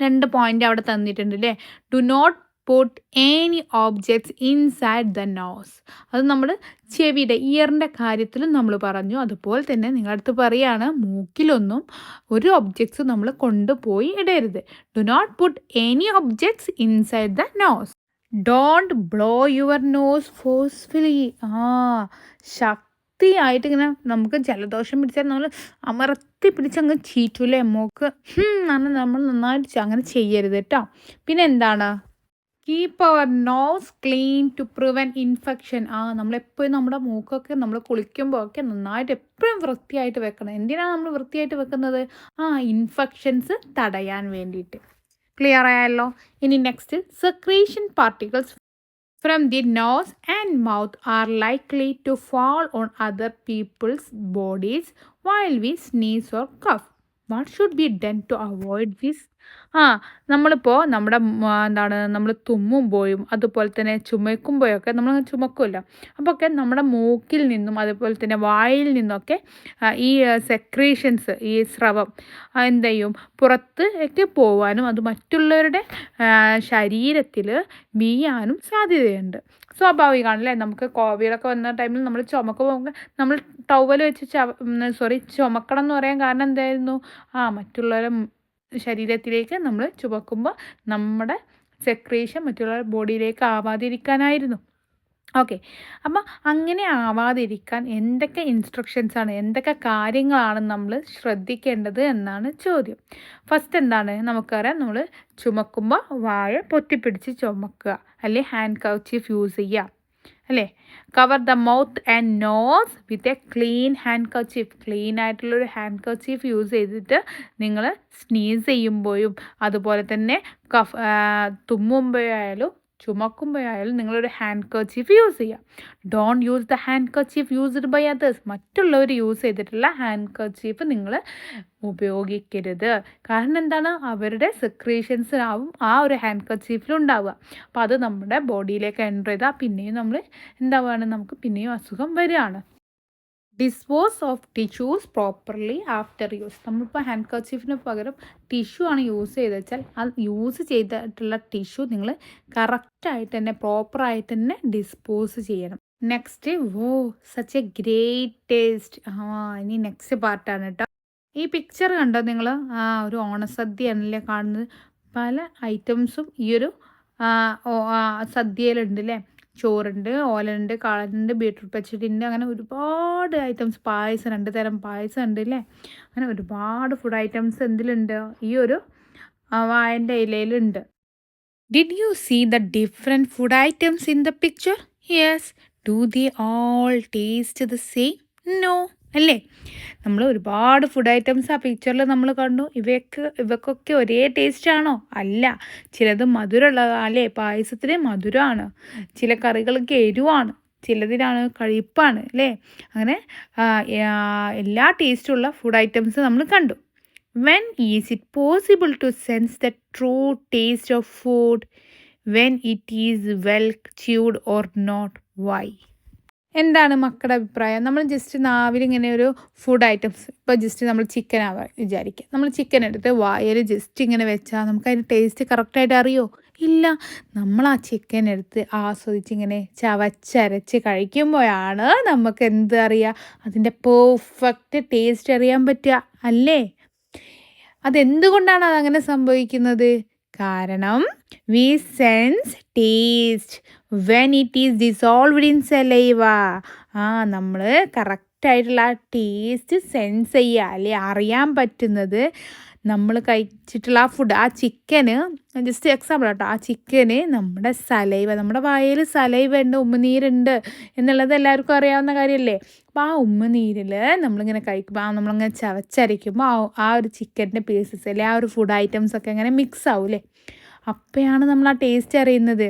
2 പോയിൻ്റ് അവിടെ തന്നിട്ടുണ്ട് അല്ലേ? Do not put any objects inside the nose. അത് നമ്മൾ ചെവിയുടെ ഇയറിൻ്റെ കാര്യത്തിലും നമ്മൾ പറഞ്ഞു. അതുപോലെ തന്നെ നിങ്ങളടുത്ത് പറയുകയാണ്, മൂക്കിലൊന്നും ഒരു ഒബ്ജക്ട്സ് നമ്മൾ കൊണ്ടുപോയി ഇടരുത്. Do not put any objects inside the nose. Don't blow your nose forcefully. ശക്തിയായിട്ട് ഇങ്ങനെ നമുക്ക് ജലദോഷം പിടിച്ചാൽ നമ്മൾ അമർത്തി പിടിച്ചങ്ങ് ചീറ്റൂലേ മൂക്ക്, അങ്ങനെ നമ്മൾ നന്നായിട്ട് അങ്ങനെ ചെയ്യരുത് കേട്ടോ. പിന്നെ എന്താണ്? Keep our nose clean to prevent infection. നമ്മളെപ്പോഴും നമ്മുടെ മൂക്കൊക്കെ നമ്മൾ കുളിക്കുമ്പോൾ ഒക്കെ നന്നായിട്ട് എപ്പോഴും വൃത്തിയായിട്ട് വെക്കണം. എന്തിനാണ് നമ്മൾ വൃത്തിയായിട്ട് വെക്കുന്നത്? ഇൻഫെക്ഷൻസ് തടയാൻ വേണ്ടിയിട്ട്. ക്ലിയർ ആയല്ലോ? ഇനി next, secretion particles from the nose and mouth are likely to fall on other people's bodies while we sneeze or cough. What should be done to avoid this? ആ നമ്മളിപ്പോൾ നമ്മുടെ എന്താണ് നമ്മൾ തുമ്മുമ്പോഴും അതുപോലെ തന്നെ ചുമക്കുമ്പോഴൊക്കെ നമ്മൾ ചുമക്കുമല്ലോ, അപ്പോൾ ഒക്കെ നമ്മുടെ മൂക്കിൽ നിന്നും അതുപോലെ തന്നെ വായിൽ നിന്നൊക്കെ ഈ സെക്രീഷൻസ്, ഈ സ്രവം എന്ത് ചെയ്യും, പുറത്തേക്ക് പോവാനും അത് മറ്റുള്ളവരുടെ ശരീരത്തിൽ വീഴാനും സാധ്യതയുണ്ട്. സ്വാഭാവികമാണല്ലേ, നമുക്ക് കോവിഡൊക്കെ വന്ന ടൈമിൽ നമ്മൾ ചുമക്കുമ്പോൾ നമ്മൾ ടവൽ വെച്ച് ചുമക്കണം എന്ന് പറയാൻ കാരണം എന്തായിരുന്നു? മറ്റുള്ളവരുടെ ശരീരത്തിലേക്ക് നമ്മൾ ചുമക്കുമ്പോൾ നമ്മുടെ സെക്രീഷൻ മറ്റുള്ളവരുടെ ബോഡിയിലേക്ക് ആവാതിരിക്കാനായിരുന്നു. ഓക്കെ, അപ്പം അങ്ങനെ ആവാതിരിക്കാൻ എന്തൊക്കെ ഇൻസ്ട്രക്ഷൻസാണ്, എന്തൊക്കെ കാര്യങ്ങളാണ് നമ്മൾ ശ്രദ്ധിക്കേണ്ടത് എന്നാണ് ചോദ്യം. ഫസ്റ്റ് എന്താണ് നമുക്കറിയാം, നമ്മൾ ചുമക്കുമ്പോൾ വായ പൊത്തിപ്പിടിച്ച് ചുമക്കുക, അല്ലെങ്കിൽ ഹാൻഡ് കർച്ചീഫ് യൂസ് ചെയ്യുക, അല്ലേ? Cover the mouth and nose with a clean handkerchief. Clean ആയിട്ടുള്ളൊരു ഹാൻഡ് കർച്ചീഫ് യൂസ് ചെയ്തിട്ട് നിങ്ങൾ സ്നീസ് ചെയ്യുമ്പോഴും അതുപോലെ തന്നെ തുമ്മുമ്പോഴായാലും ചുമക്കുമ്പോഴായാലും നിങ്ങളൊരു ഹാൻഡ് കർച്ചീഫ് യൂസ് ചെയ്യുക. Don't use the handkerchief used by others. മറ്റുള്ളവർ യൂസ് ചെയ്തിട്ടുള്ള ഹാൻഡ് കർച്ചീഫ് നിങ്ങൾ ഉപയോഗിക്കരുത്. കാരണം എന്താണ്, അവരുടെ സെക്രീഷൻസ് ആവും ആ ഒരു ഹാൻഡ് കർച്ചീഫിൽ ഉണ്ടാവുക. അപ്പോൾ അത് നമ്മുടെ ബോഡിയിലേക്ക് എൻ്റർ ചെയ്താൽ പിന്നെയും നമ്മൾ എന്താവുകയാണ്, നമുക്ക് പിന്നെയും അസുഖം വരികയാണ്. Dispose of tissues properly after use. നമ്മളിപ്പോൾ ഹാൻഡ് കർച്ചീഫിന് പകരം ടിഷ്യൂ ആണ് യൂസ് ചെയ്ത് വെച്ചാൽ ആ യൂസ് ചെയ്തിട്ടുള്ള ടിഷ്യൂ നിങ്ങൾ കറക്റ്റായിട്ട് തന്നെ പ്രോപ്പറായിട്ട് തന്നെ ഡിസ്പോസ് ചെയ്യണം. Next, such A great taste. ഇനി നെക്സ്റ്റ് പാർട്ടാണ് കേട്ടോ. ഈ പിക്ചർ കണ്ടോ നിങ്ങൾ? ഒരു ഓണസദ്യയാണല്ലേ കാണുന്നത്. പല ഐറ്റംസും ഈ ഒരു സദ്യയിലുണ്ട് അല്ലേ. ചോറുണ്ട്, ഓലനുണ്ട്, കാളനുണ്ട്, ബീട്രൂട്ട് പച്ചടി ഉണ്ട്, അങ്ങനെ ഒരുപാട് ഐറ്റംസ്. പായസം, 2 തരം പായസം ഉണ്ട് അല്ലേ. അങ്ങനെ ഒരുപാട് ഫുഡ് ഐറ്റംസ് എന്തിലുണ്ട്, ഈ ഒരു വാഴൻ്റെ ഇലയിലുണ്ട്. Did you see the different food items in the picture? Yes. Do they all taste the same? No, അല്ലേ? നമ്മൾ ഒരുപാട് ഫുഡ് ഐറ്റംസ് ആ പിക്ചറിൽ നമ്മൾ കണ്ടു. ഇവക്കൊക്കെ ഒരേ ടേസ്റ്റ് ആണോ? അല്ല. ചിലത് മധുരമുള്ളതാണ് അല്ലേ, പായസത്തിന് മധുരമാണ്, ചില കറികൾക്ക് എരിവാണ്, ചിലതിനാണ് കഴിപ്പാണ് അല്ലേ. അങ്ങനെ എല്ലാ ടേസ്റ്റുള്ള ഫുഡ് ഐറ്റംസ് നമ്മൾ കണ്ടു. When is it possible to sense the true taste of food? When it is well chewed or not? Why? എന്താണ് മക്കളുടെ അഭിപ്രായം? നമ്മൾ ജസ്റ്റ് നാവിലിങ്ങനെ ഒരു ഫുഡ് ഐറ്റംസ്, ഇപ്പോൾ ജസ്റ്റ് നമ്മൾ ചിക്കനാവാൻ വിചാരിക്കുക, നമ്മൾ ചിക്കൻ എടുത്ത് വായിൽ ജസ്റ്റ് ഇങ്ങനെ വെച്ചാൽ നമുക്ക് അതിൻ്റെ ടേസ്റ്റ് കറക്റ്റായിട്ട് അറിയോ? ഇല്ല. നമ്മൾ ആ ചിക്കൻ എടുത്ത് ആസ്വദിച്ചിങ്ങനെ ചവച്ചരച്ച് കഴിക്കുമ്പോഴാണ് നമുക്ക് എന്ത് അറിയുക, അതിൻ്റെ പെർഫെക്റ്റ് ടേസ്റ്റ് അറിയാൻ പറ്റുക അല്ലേ. അതെന്തുകൊണ്ടാണ് അതങ്ങനെ സംഭവിക്കുന്നത്? കാരണം we sense taste when it is dissolved in saliva. നമ്മൾ കറക്റ്റായിട്ടുള്ള ആ ടേസ്റ്റ് സെൻസ് ചെയ്യുക, അല്ലെ അറിയാൻ പറ്റുന്നത് നമ്മൾ കഴിച്ചിട്ടുള്ള ആ ഫുഡ്, ആ ചിക്കന്, ജസ്റ്റ് എക്സാമ്പിൾ കേട്ടോ, ആ ചിക്കന് നമ്മുടെ സലൈവ, നമ്മുടെ വായിൽ സലൈവ ഉണ്ട്, ഉമ്മനീരുണ്ട് എന്നുള്ളത് എല്ലാവർക്കും അറിയാവുന്ന കാര്യമല്ലേ. അപ്പോൾ ആ ഉമ്മനീരിൽ നമ്മളിങ്ങനെ കഴിക്കുമ്പോൾ, നമ്മളിങ്ങനെ ചവച്ചരയ്ക്കുമ്പോൾ ആ ഒരു ചിക്കൻ്റെ പീസസ് അല്ലെ, ആ ഒരു ഫുഡ് ഐറ്റംസ് ഒക്കെ ഇങ്ങനെ മിക്സ് ആവും അല്ലേ. അപ്പോഴാണ് നമ്മൾ ആ ടേസ്റ്റ് അറിയുന്നത്.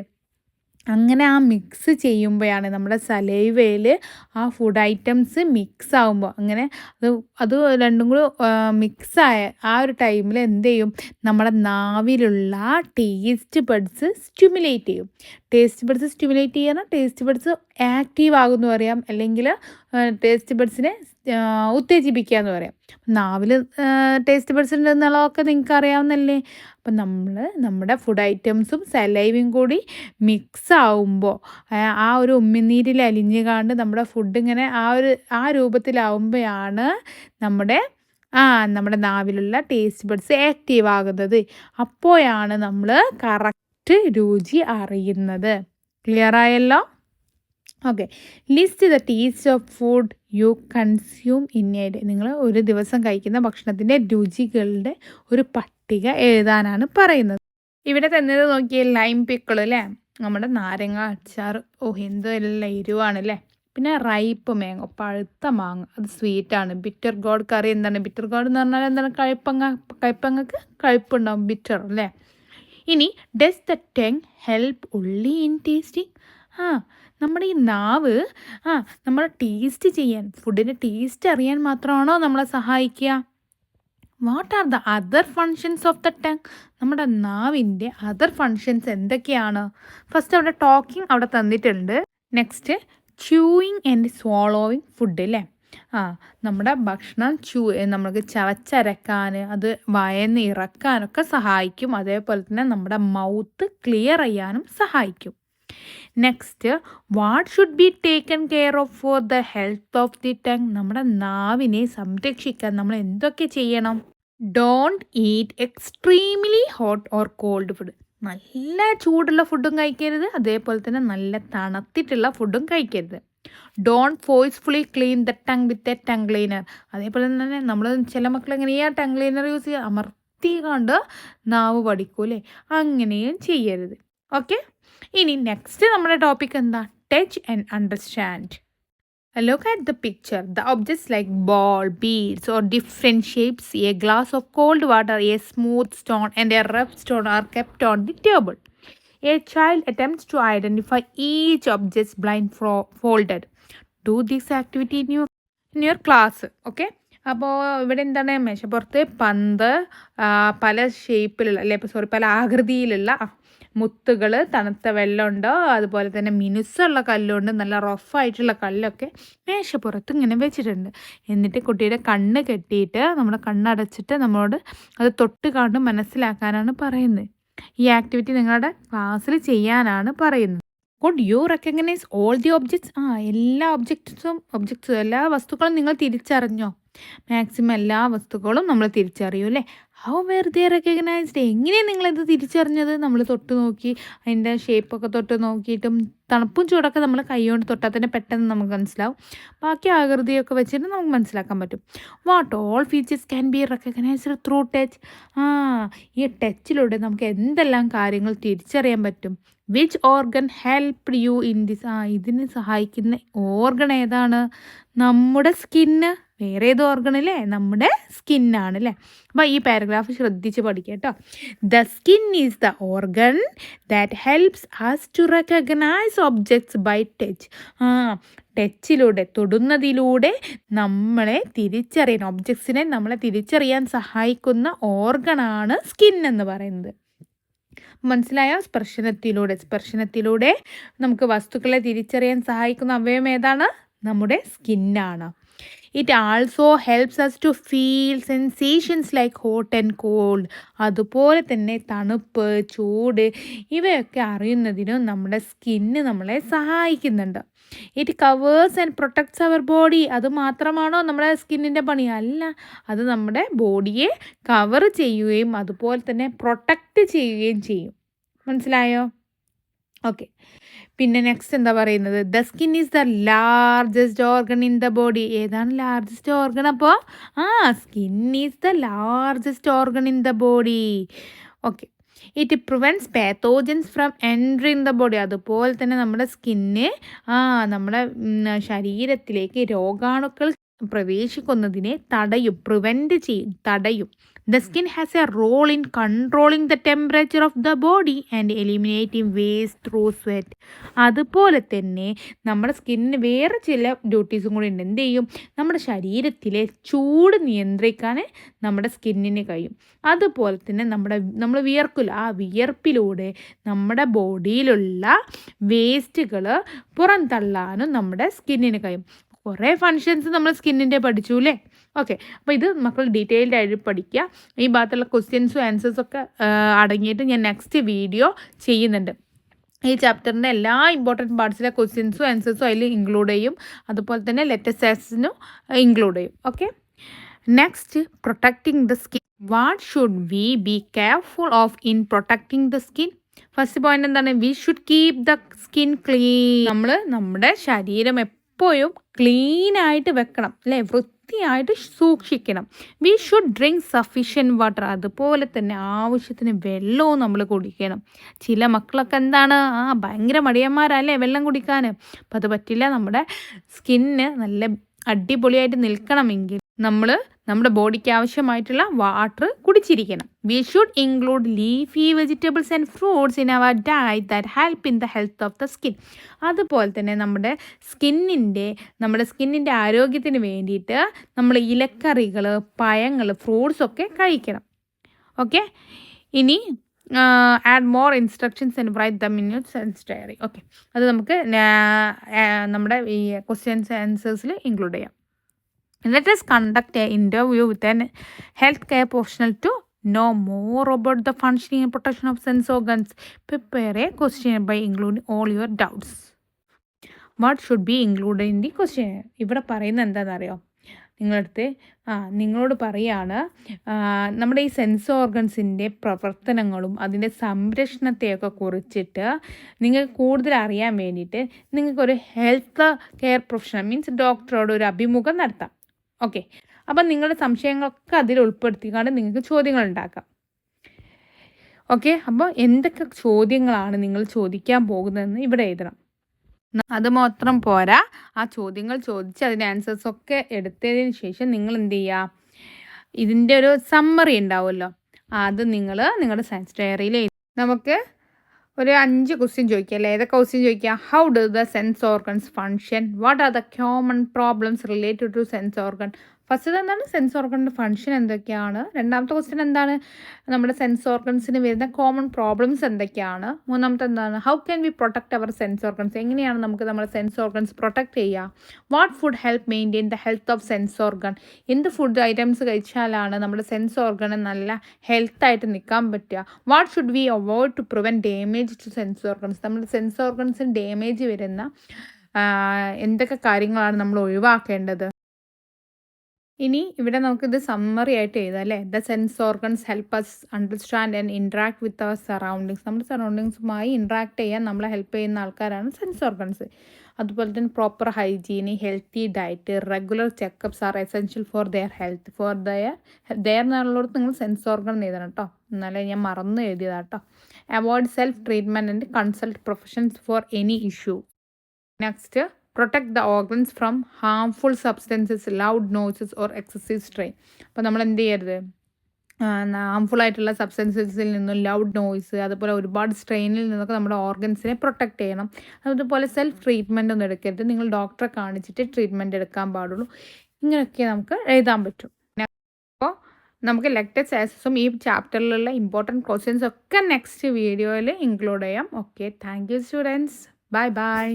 അങ്ങനെ ആ മിക്സ് ചെയ്യുമ്പോഴാണ് നമ്മുടെ സലൈവയിൽ ആ ഫുഡ് ഐറ്റംസ് മിക്സ് ആകുമ്പോൾ, അങ്ങനെ അത് രണ്ടും കൂടി മിക്സായ ആ ഒരു ടൈമിൽ എന്ത് ചെയ്യും, നമ്മുടെ നാവിലുള്ള ടേസ്റ്റ് ബഡ്സ് സ്റ്റിമുലേറ്റ് ചെയ്യും. ടേസ്റ്റ് ബഡ്സ് സ്റ്റിമുലേറ്റ് ചെയ്യാൻ ടേസ്റ്റ് ബഡ്സ് ആക്റ്റീവ് ആകുമെന്ന് പറയാം, അല്ലെങ്കിൽ ടേസ്റ്റ് ബഡ്സിനെ ഉത്തേജിപ്പിക്കുക എന്ന് പറയാം. നാവിൽ ടേസ്റ്റ് ബഡ്സ് ഉണ്ടെന്നുള്ളതൊക്കെ നിങ്ങൾക്ക് അറിയാവുന്നല്ലേ. അപ്പം നമ്മുടെ ഫുഡ് ഐറ്റംസും സലൈവയും കൂടി മിക്സ് ആവുമ്പോൾ, ആ ഒരു ഉമിനീരിൽ അലിഞ്ഞ് കാണ്ട് നമ്മുടെ ഫുഡ് ഇങ്ങനെ ആ രൂപത്തിലാവുമ്പോഴാണ് നമ്മുടെ നാവിലുള്ള ടേസ്റ്റ് ബഡ്സ് ആക്റ്റീവ് ആകുന്നത്. അപ്പോഴാണ് നമ്മൾ കറക്റ്റ് രുചി അറിയുന്നത്. ക്ലിയർ ആയല്ലോ? Okay. List the taste of food U consume in A day. നിങ്ങൾ ഒരു ദിവസം കഴിക്കുന്ന ഭക്ഷണത്തിൻ്റെ രുചികളുടെ ഒരു പട്ടിക എഴുതാനാണ് പറയുന്നത്. ഇവിടെ തന്നത് നോക്കിയാൽ ലൈം പിക്കിൾ അല്ലേ, നമ്മുടെ നാരങ്ങ അച്ചാർ. എന്തെല്ലാം എരിവാണല്ലേ. പിന്നെ റൈപ്പ് മാങ്ങ, പഴുത്ത മാങ്ങ, അത് സ്വീറ്റാണ്. ബിറ്റർ ഗോഡ് കറി. എന്താണ് ബിറ്റർ ഗോഡ് എന്ന് പറഞ്ഞാൽ? എന്താണ്? കയ്പങ്ങക്ക് കയ്പുണ്ടാവും, ബിറ്റർ അല്ലേ. ഇനി does the tongue help only in tasting? നമ്മുടെ ഈ നാവ് നമ്മൾ ടേസ്റ്റ് ചെയ്യാൻ, ഫുഡിൻ്റെ ടേസ്റ്റ് അറിയാൻ മാത്രമാണോ നമ്മളെ സഹായിക്കുക? What are the other functions of the tongue? നമ്മുടെ നാവിൻ്റെ അതർ ഫങ്ഷൻസ് എന്തൊക്കെയാണ്? ഫസ്റ്റ് അവിടെ ടോക്കിംഗ് അവിടെ തന്നിട്ടുണ്ട്. നെക്സ്റ്റ് ച്യൂയിങ് ആൻഡ് സ്വാളോവിങ് ഫുഡ് അല്ലേ? നമ്മുടെ ഭക്ഷണം നമുക്ക് ചവച്ചരക്കാൻ, അത് വയന്ന് ഇറക്കാനൊക്കെ സഹായിക്കും. അതേപോലെ തന്നെ നമ്മുടെ മൗത്ത് ക്ലിയർ ചെയ്യാനും സഹായിക്കും. Next, what should be taken care of for the health of the tongue? നമ്മുടെ നാവിനെ സംരക്ഷിക്കാൻ നമ്മൾ എന്തൊക്കെ ചെയ്യണം? Don't eat extremely hot or called food. നല്ല ചൂടുള്ള ഫുഡും കഴിക്കരുത്, അതേപോലെ തന്നെ നല്ല തണുത്തിട്ടുള്ള ഫുഡും കഴിക്കരുത്. Don't forcefully clean the tongue with a tongue cleaner. അതേപോലെ തന്നെ നമ്മൾ ചില മക്കൾ എങ്ങനെയാ ടങ് ക്ലീനർ യൂസ് ചെയ്യുക? അമർത്തി കൊണ്ട് നാവ് പഠിക്കൂലേ, അങ്ങനെയും ചെയ്യരുത്. ഓക്കെ, ഇനി നെക്സ്റ്റ് നമ്മുടെ ടോപ്പിക് എന്താ? Touch and understand. Look at the picture. The objects like ball, beads or different shapes, a glass of cold water, a smooth stone and a rough stone are kept on the table. A child attempts to identify each object blindfolded. Do this activity in your class. Okay. അപ്പോൾ ഇവിടെ എന്താണ്? മേശപ്പുറത്ത് പന്ത്, പല ഷേപ്പിലുള്ള പല ആകൃതിയിലുള്ള മുത്തുകൾ, തണുത്ത വെള്ളമുണ്ട്, അതുപോലെ തന്നെ മിനുസുള്ള കല്ലുണ്ട്, നല്ല റഫായിട്ടുള്ള കല്ലൊക്കെ മേശപ്പുറത്ത് ഇങ്ങനെ വെച്ചിട്ടുണ്ട്. എന്നിട്ട് കുട്ടിയുടെ കണ്ണ് കെട്ടിയിട്ട് നമ്മുടെ കണ്ണടച്ചിട്ട് നമ്മളോട് അത് തൊട്ട് കണ്ട് മനസ്സിലാക്കാനാണ് പറയുന്നത്. ഈ ആക്ടിവിറ്റി നിങ്ങളുടെ ക്ലാസ്സിൽ ചെയ്യാനാണ് പറയുന്നത്. Could you recognise all the objects? എല്ലാ വസ്തുക്കളും നിങ്ങൾ തിരിച്ചറിഞ്ഞോ? മാക്സിമം എല്ലാ വസ്തുക്കളും നമ്മൾ തിരിച്ചറിയൂ അല്ലേ? How were they recognised? എങ്ങനെയാണ് നിങ്ങളിത് തിരിച്ചറിഞ്ഞത്? നമ്മൾ തൊട്ട് നോക്കി, അതിൻ്റെ ഷേപ്പൊക്കെ തൊട്ട് നോക്കിയിട്ടും തണുപ്പും ചൂടൊക്കെ നമ്മൾ കൈകൊണ്ട് തൊട്ടാൽ തന്നെ പെട്ടെന്ന് നമുക്ക് മനസ്സിലാവും. ബാക്കി ആകൃതിയൊക്കെ വെച്ചിട്ട് നമുക്ക് മനസ്സിലാക്കാൻ പറ്റും. What all features can be recognised through touch? ഈ ടച്ചിലൂടെ നമുക്ക് എന്തെല്ലാം കാര്യങ്ങൾ തിരിച്ചറിയാൻ പറ്റും. Which organ help you in this? ഇതിന് സഹായിക്കുന്ന ഓർഗൺ ഏതാണ്? നമ്മുടെ സ്കിന്ന്. വേറെ ഏത് ഓർഗൺ അല്ലേ? നമ്മുടെ സ്കിന്നാണ് അല്ലേ? അപ്പോൾ ഈ പാരഗ്രാഫ് ശ്രദ്ധിച്ച് പഠിക്കുക കേട്ടോ. The skin is the organ that helps us to recognise objects by touch. ടച്ചിലൂടെ, തൊടുന്നതിലൂടെ നമ്മളെ തിരിച്ചറിയാൻ, ഒബ്ജക്ട്സിനെ നമ്മളെ തിരിച്ചറിയാൻ സഹായിക്കുന്ന ഓർഗണാണ് സ്കിൻ എന്ന് പറയുന്നത്. മനസ്സിലായോ? സ്പർശനത്തിലൂടെ നമുക്ക് വസ്തുക്കളെ തിരിച്ചറിയാൻ സഹായിക്കുന്ന അവയവം ഏതാണ്? നമ്മുടെ സ്കിന്നാണ്. It also helps us to feel sensations like hot and cold. അതുപോലെ തന്നെ തണുപ്പ്, ചൂട് ഇവയൊക്കെ അറിയുന്നതിനും നമ്മുടെ സ്കിന്ന് നമ്മളെ സഹായിക്കുന്നുണ്ട്. It covers and protects our body. അത് മാത്രമാണോ നമ്മുടെ സ്കിന്നിൻ്റെ പണി? അല്ല, അത് നമ്മുടെ ബോഡിയെ കവർ ചെയ്യുകയും അതുപോലെ തന്നെ പ്രൊട്ടക്റ്റ് ചെയ്യുകയും ചെയ്യും. മനസ്സിലായോ? ഓക്കെ, പിന്നെ നെക്സ്റ്റ് എന്താ പറയുന്നത്? The skin is the largest organ in the body. ഏതാണ് ലാർജസ്റ്റ് ഓർഗൻ? അപ്പോൾ skin is the largest organ in the body. Okay, it prevents pathogens from entering the body. അതുപോലെ തന്നെ നമ്മുടെ സ്കിന്ന് നമ്മുടെ ശരീരത്തിലേക്ക് രോഗാണുക്കൾ പ്രവേശിക്കുന്നതിനെ തടയും. The skin has a role in controlling the temperature of the body and eliminating waste through sweat. അതുപോലെ തന്നെ നമ്മുടെ സ്കിന്നിന് വേറെ ചില ഡ്യൂട്ടീസും കൂടി ഉണ്ട്. എന്ത് ചെയ്യും? നമ്മുടെ ശരീരത്തിലെ ചൂട് നിയന്ത്രിക്കാൻ നമ്മുടെ സ്കിന്നിന് കഴിയും. അതുപോലെ തന്നെ നമ്മൾ വിയർക്കില്ല, ആ വിയർപ്പിലൂടെ നമ്മുടെ ബോഡിയിലുള്ള വേസ്റ്റുകൾ പുറന്തള്ളാനും നമ്മുടെ സ്കിന്നിന് കഴിയും. കുറേ ഫങ്ഷൻസ് നമ്മൾ സ്കിന്നിൻ്റെ പഠിച്ചു അല്ലേ? ഓക്കെ, അപ്പോൾ ഇത് മക്കൾ ഡീറ്റെയിൽഡ് ആയിട്ട് പഠിക്കുക. ഈ ഭാഗത്തുള്ള ക്വസ്റ്റ്യൻസും ആൻസേഴ്സൊക്കെ അടങ്ങിയിട്ട് ഞാൻ നെക്സ്റ്റ് വീഡിയോ ചെയ്യുന്നുണ്ട്. ഈ ചാപ്റ്ററിൻ്റെ എല്ലാ ഇമ്പോർട്ടൻറ്റ് പാർട്സിലെ ക്വസ്റ്റ്യൻസും ആൻസേഴ്സും അതിൽ ഇൻക്ലൂഡ് ചെയ്യും. അതുപോലെ തന്നെ ലെറ്റേഴ്സിനും ഇൻക്ലൂഡ് ചെയ്യും. Okay, next, protecting the skin. What should we be careful of in protecting the skin? First point എന്താണ്? We should keep the skin clean. നമ്മൾ നമ്മുടെ ശരീരം എപ്പോഴും ക്ലീനായിട്ട് വെക്കണം അല്ലേ? വൃത്തിയായിട്ട് സൂക്ഷിക്കണം. We should drink sufficient water. അതുപോലെ തന്നെ ആവശ്യത്തിന് വെള്ളവും നമ്മൾ കുടിക്കണം. ചില മക്കളൊക്കെ എന്താണ് ഭയങ്കര മടിയന്മാരല്ലേ വെള്ളം കുടിക്കാൻ. അപ്പം അത് പറ്റില്ല. നമ്മുടെ സ്കിന്ന് നല്ല അടിപൊളിയായിട്ട് നിൽക്കണമെങ്കിൽ നമ്മൾ നമ്മുടെ ബോഡിക്ക് ആവശ്യമായിട്ടുള്ള വാട്ടർ കുടിച്ചിരിക്കണം. We should include leafy vegetables and fruits in our diet that help in the health of the skin. അതുപോലെ തന്നെ നമ്മുടെ സ്കിന്നിൻ്റെ ആരോഗ്യത്തിന് വേണ്ടിയിട്ട് നമ്മൾ ഇലക്കറികൾ, പഴങ്ങൾ, ഫ്രൂട്ട്സൊക്കെ കഴിക്കണം. ഓക്കെ, ഇനി add more instructions and write them in your sense diary. Okay, അത് നമുക്ക് നമ്മുടെ ഈ ക്വസ്റ്റ്യൻസ് ആൻസേഴ്സിൽ ഇൻക്ലൂഡ് ചെയ്യാം. Let us conduct an interview with a healthcare professional to know more about the functioning and protection of sense organs. Prepare a questionnaire by including all your doubts. What should be included in the questionnaire? ഇവിടെ പറയുന്നത് എന്താണെന്നറിയോ? നിങ്ങളോട് പറയാണ്, നമ്മുടെ ഈ sense ഓർഗൻസിൻ്റെ പ്രവർത്തനങ്ങളും അതിൻ്റെ സംരക്ഷണത്തെയൊക്കെ കുറിച്ചിട്ട് നിങ്ങൾക്ക് കൂടുതൽ അറിയാൻ വേണ്ടിയിട്ട് നിങ്ങൾക്കൊരു ഹെൽത്ത് കെയർ പ്രൊഫഷണൽ മീൻസ് ഡോക്ടറോട് ഒരു അഭിമുഖം നടത്താം. ഓക്കെ, അപ്പം നിങ്ങളുടെ സംശയങ്ങളൊക്കെ അതിൽ ഉൾപ്പെടുത്തിക്കൊണ്ട് നിങ്ങൾക്ക് ചോദ്യങ്ങൾ ഉണ്ടാക്കാം. ഓക്കെ, അപ്പോൾ എന്തൊക്കെ ചോദ്യങ്ങളാണ് നിങ്ങൾ ചോദിക്കാൻ പോകുന്നതെന്ന് ഇവിടെ എഴുതണം. അത് മാത്രം പോരാ, ആ ചോദ്യങ്ങൾ ചോദിച്ച് അതിൻ്റെ ആൻസേഴ്സൊക്കെ എടുത്തതിന് ശേഷം നിങ്ങൾ എന്ത് ചെയ്യുക, ഇതിൻ്റെ ഒരു സമ്മറി ഉണ്ടാവുമല്ലോ, അത് നിങ്ങൾ നിങ്ങളുടെ സയൻസ് ഡയറിയിൽ നമുക്ക് ഒരു 5 ക്വസ്റ്റ്യൻ ചോദിക്കുക അല്ലേ? ഏതൊക്കെ ക്വസ്റ്റ്യൻ ചോദിക്കുക? How do the sense organs function? What are the common problems related to sense organ? First എന്താണ് സെൻസ് ഓർഗണിൻ്റെ ഫങ്ഷൻ എന്തൊക്കെയാണ്? രണ്ടാമത്തെ ക്വസ്റ്റ്യൻ എന്താണ് നമ്മുടെ സെൻസ് ഓർഗൻസിന് വരുന്ന കോമൺ പ്രോബ്ലംസ് എന്തൊക്കെയാണ്? മൂന്നാമത്തെ എന്താണ് how can we protect our sense organs? എങ്ങനെയാണ് നമുക്ക് നമ്മുടെ സെൻസ് ഓർഗൻസ് പ്രൊട്ടക്റ്റ് ചെയ്യുക? What food help maintain the health of sense organ? എന്ത് ഫുഡ് ഐറ്റംസ് കഴിച്ചാലാണ് നമ്മുടെ സെൻസ് ഓർഗന് നല്ല ഹെൽത്തായിട്ട് നിൽക്കാൻ പറ്റുക? What should we avoid to prevent damage to sense organs? നമ്മുടെ സെൻസ് ഓർഗൻസിന് ഡാമേജ് വരുന്ന എന്തൊക്കെ കാര്യങ്ങളാണ് നമ്മൾ ഒഴിവാക്കേണ്ടത്? ഇനി ഇവിടെ നമുക്കിത് സമ്മറി ആയിട്ട് എഴുതാം അല്ലേ? The sense organs help us understand and interact with our surroundings. നമ്മുടെ സറൗണ്ടിങ്സുമായി ഇൻട്രാക്ട് ചെയ്യാൻ നമ്മളെ ഹെൽപ്പ് ചെയ്യുന്ന ആൾക്കാരാണ് സെൻസ് ഓർഗൻസ്. അതുപോലെ തന്നെ പ്രോപ്പർ ഹൈജീന്, healthy diet, regular checkups are essential for their health. For their എന്നുള്ളടത്ത് നിങ്ങൾ സെൻസ് ഓർഗൻ എഴുതണം കേട്ടോ, എന്നാലേ ഞാൻ മറന്ന് എഴുതിയതാട്ടോ. Avoid self treatment and consult professions for any issue. Next, protect the organs from harmful substances, loud noises or excessive strain. അപ്പോൾ നമ്മൾ എന്ത് ചെയ്യരുത്, ഹാംഫുള്ളായിട്ടുള്ള സബ്സ്റ്റൻസസിൽ നിന്നും, ലൗഡ് നോയ്സ്, അതുപോലെ ഒരുപാട് സ്ട്രെയിനിൽ നിന്നൊക്കെ നമ്മുടെ ഓർഗൻസിനെ പ്രൊട്ടക്റ്റ് ചെയ്യണം. അതുപോലെ സെൽഫ് ട്രീറ്റ്മെൻ്റ് ഒന്നും എടുക്കരുത്, നിങ്ങൾ ഡോക്ടറെ കാണിച്ചിട്ട് ട്രീറ്റ്മെൻറ്റ് എടുക്കാൻ പാടുള്ളൂ. ഇങ്ങനെയൊക്കെ നമുക്ക് എഴുതാൻ പറ്റും. അപ്പോൾ നമുക്ക് ലെക്ചേഴ്സ് ആക്സസും ഈ ചാപ്റ്ററിലുള്ള ഇമ്പോർട്ടൻറ്റ് ക്വസ്റ്റ്യൻസ് ഒക്കെ നെക്സ്റ്റ് വീഡിയോയിൽ ഇൻക്ലൂഡ് ചെയ്യാം. Okay, thank you students, bye bye.